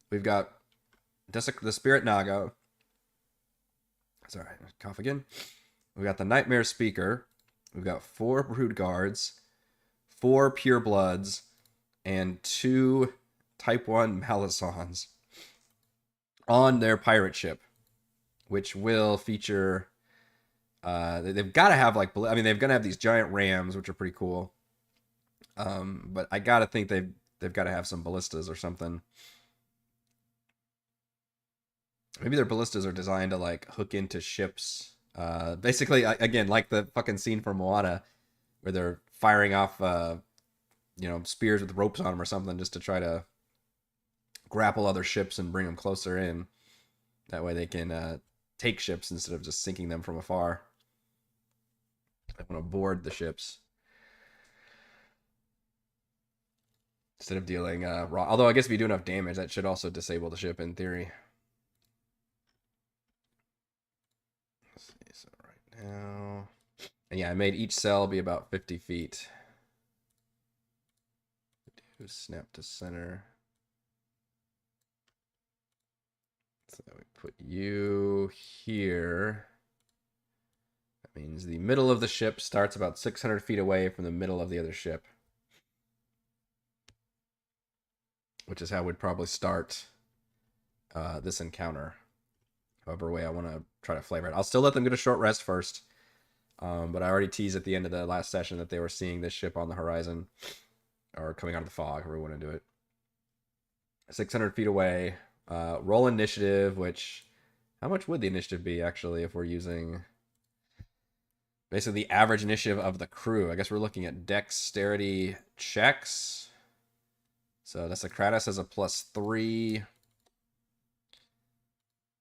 we've got the Spirit Naga. Sorry, cough again. We've got the Nightmare Speaker. We've got 4 Brood Guards, 4 Pure Bloods, and 2 Type 1 Malisons on their pirate ship, which will feature. They've got to have like, I mean, they're gonna have these giant rams, which are pretty cool. But I gotta think they've got to have some ballistas or something. Maybe their ballistas are designed to like hook into ships. Basically, again, like the fucking scene from Moana, where they're firing off, spears with ropes on them or something, just to try to grapple other ships and bring them closer in. That way, they can take ships instead of just sinking them from afar. They want to board the ships instead of dealing raw. Although I guess if you do enough damage, that should also disable the ship in theory. Let's see, so right now, and yeah, I made each cell be about 50 feet. Do snap to center. So we put you here. That means the middle of the ship starts about 600 feet away from the middle of the other ship, which is how we'd probably start this encounter. However way I want to try to flavor it. I'll still let them get a short rest first. But I already teased at the end of the last session that they were seeing this ship on the horizon, or coming out of the fog, however we want to do it. 600 feet away. Roll initiative, which, how much would the initiative be actually if we're using basically the average initiative of the crew? I guess we're looking at dexterity checks. So Desecratus has a +3.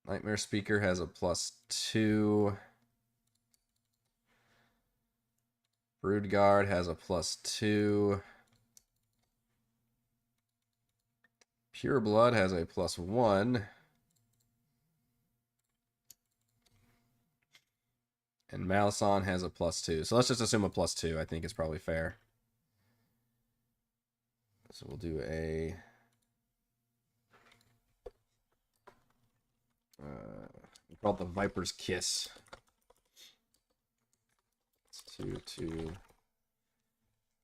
Nightmare Speaker has a +2. Brood Guard has a +2. Pure Blood has a +1. And Malison has a +2. So let's just assume a +2. I think is probably fair. So we'll do a... we call it the Viper's Kiss. It's 2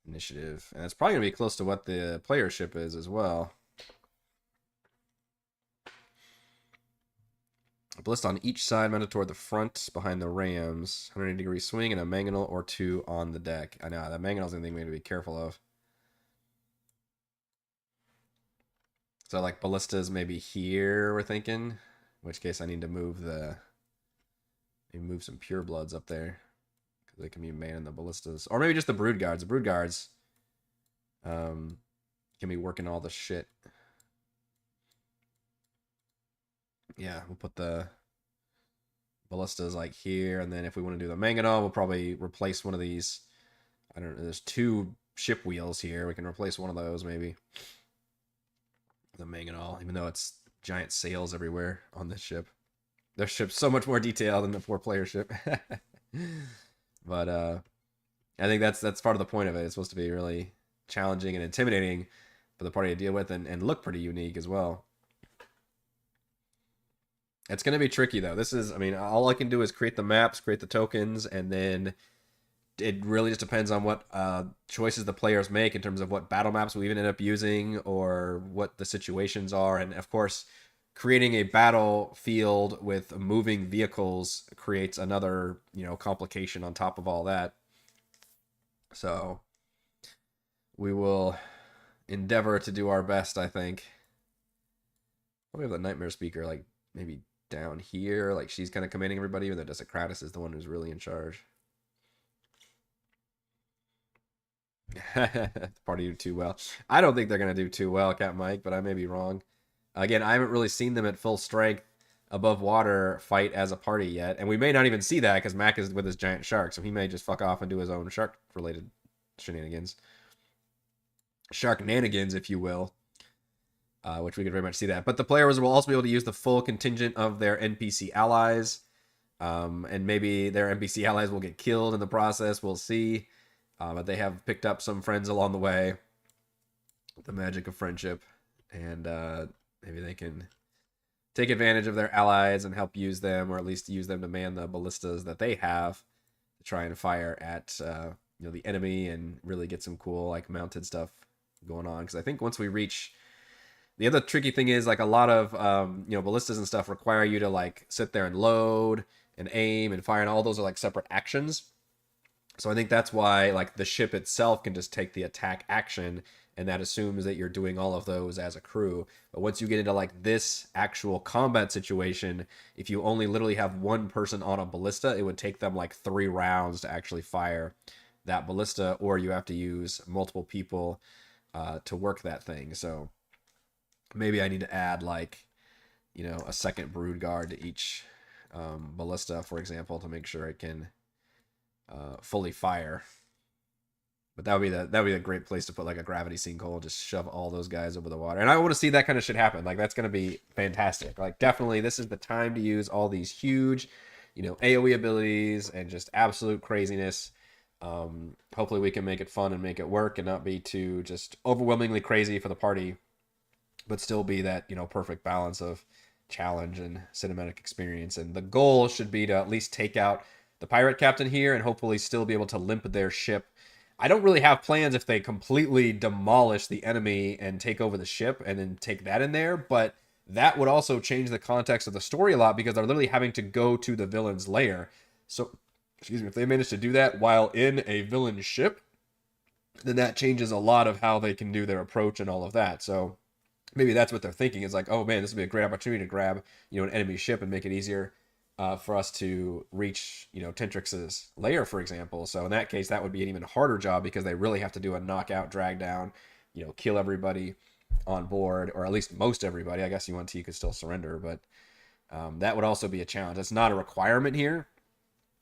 initiative. And it's probably going to be close to what the player ship is as well. A ballista on each side mounted toward the front behind the rams. 180-degree swing and a mangonel or 2 on the deck. I know, that mangonel's the thing we need to be careful of. So like ballistas maybe here, we're thinking. In which case I need to move some pure bloods up there. Because they can be manning the ballistas. Or maybe just the brood guards. The brood guards can be working all the shit. Yeah, we'll put the ballistas like here, and then if we want to do the mangonel, we'll probably replace one of these. I don't know, there's 2 ship wheels here. We can replace one of those maybe. The mangonel, even though it's giant sails everywhere on this ship. Their ship's so much more detailed than the 4-player ship. But I think that's part of the point of it. It's supposed to be really challenging and intimidating for the party to deal with, and look pretty unique as well. It's going to be tricky, though. This is, I mean, all I can do is create the maps, create the tokens, and then it really just depends on what choices the players make in terms of what battle maps we even end up using or what the situations are. And, of course, creating a battlefield with moving vehicles creates another, complication on top of all that. So we will endeavor to do our best, I think. We have the Nightmare Speaker, like, maybe down here, like she's kind of commanding everybody, even though Desecratus is the one who's really in charge. The party do too well. I don't think they're going to do too well, Cat Mike, but I may be wrong. Again, I haven't really seen them at full strength above water fight as a party yet, and we may not even see that because Mac is with his giant shark, so he may just fuck off and do his own shark-related shenanigans. Shark-nanigans, if you will. Which we could very much see that. But the players will also be able to use the full contingent of their NPC allies. And maybe their NPC allies will get killed in the process. We'll see. But they have picked up some friends along the way. The magic of friendship. And maybe they can take advantage of their allies and help use them, or at least use them to man the ballistas that they have to try and fire at the enemy and really get some cool like mounted stuff going on. Because I think once we reach... The other tricky thing is, like, a lot of, ballistas and stuff require you to, like, sit there and load and aim and fire, and all those are, like, separate actions. So I think that's why, like, the ship itself can just take the attack action, and that assumes that you're doing all of those as a crew. But once you get into, like, this actual combat situation, if you only literally have one person on a ballista, it would take them, like, 3 rounds to actually fire that ballista, or you have to use multiple people to work that thing. So... maybe I need to add, like, a second brood guard to each ballista, for example, to make sure it can fully fire. But that would be a great place to put, like, a gravity sinkhole, just shove all those guys over the water. And I want to see that kind of shit happen. Like, that's going to be fantastic. Like, definitely, this is the time to use all these huge, AoE abilities and just absolute craziness. Hopefully we can make it fun and make it work and not be too just overwhelmingly crazy for the party, but still be that, perfect balance of challenge and cinematic experience. And the goal should be to at least take out the pirate captain here and hopefully still be able to limp their ship. I don't really have plans if they completely demolish the enemy and take over the ship and then take that in there, but that would also change the context of the story a lot because they're literally having to go to the villain's lair. So, if they manage to do that while in a villain ship, then that changes a lot of how they can do their approach and all of that. So, maybe that's what they're thinking. Is like, oh man, this would be a great opportunity to grab, an enemy ship and make it easier for us to reach, Tentrix's lair, for example. So in that case, that would be an even harder job because they really have to do a knockout, drag down, kill everybody on board, or at least most everybody. I guess UNT could still surrender, but that would also be a challenge. It's not a requirement here,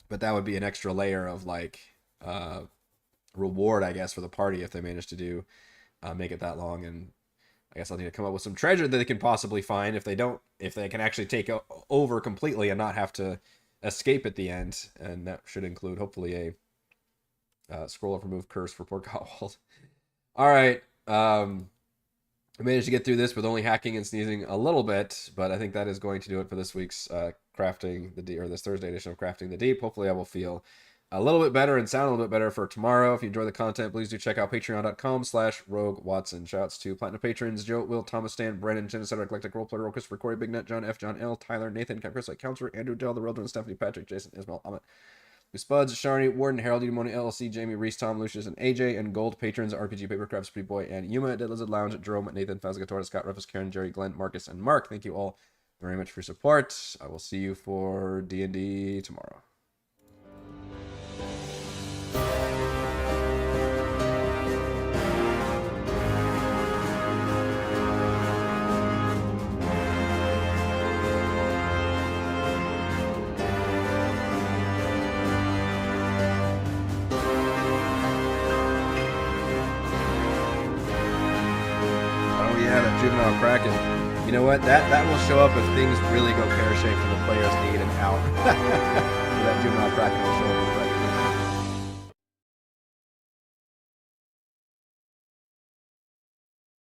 but that would be an extra layer of like reward, I guess, for the party if they manage to make it that long. And I guess I'll need to come up with some treasure that they can possibly find if they can actually take over completely and not have to escape at the end. And that should include, hopefully, a scroll of remove curse for Port Gottwald. All right. I managed to get through this with only hacking and sneezing a little bit, but I think that is going to do it for this week's Crafting the Deep, or this Thursday edition of Crafting the Deep. Hopefully I will feel a little bit better and sound a little bit better for tomorrow. If you enjoy the content, please do check out patreon.com/Rogue Watson. Shouts to Platinum patrons Joe, Will, Thomas, Stan, Brennan, Genocide, Eclectic Roleplayer, Roll, Christopher, Corey, Big Nut, John F, John L, Tyler, Nathan, Cap Chris, like Counselor, Andrew, Dell, The Real Jordan, Stephanie, Patrick, Jason, Ismail, Amit, Spuds, Sharni, Warden, Harold, Udemoni, LLC, Jamie, Reese, Tom, Lucius, and AJ, and Gold patrons RPG, Papercraft, Pretty Boy, and Yuma, Dead Lizard Lounge, Jerome, Nathan, Fazgatora, Scott, Rufus, Karen, Jerry, Glenn, Marcus, and Mark. Thank you all very much for your support. I will see you for D&D tomorrow. Oh yeah, that juvenile Kraken. You know what? That will show up if things really go pear-shaped and the players need an out. So that juvenile Kraken will show up.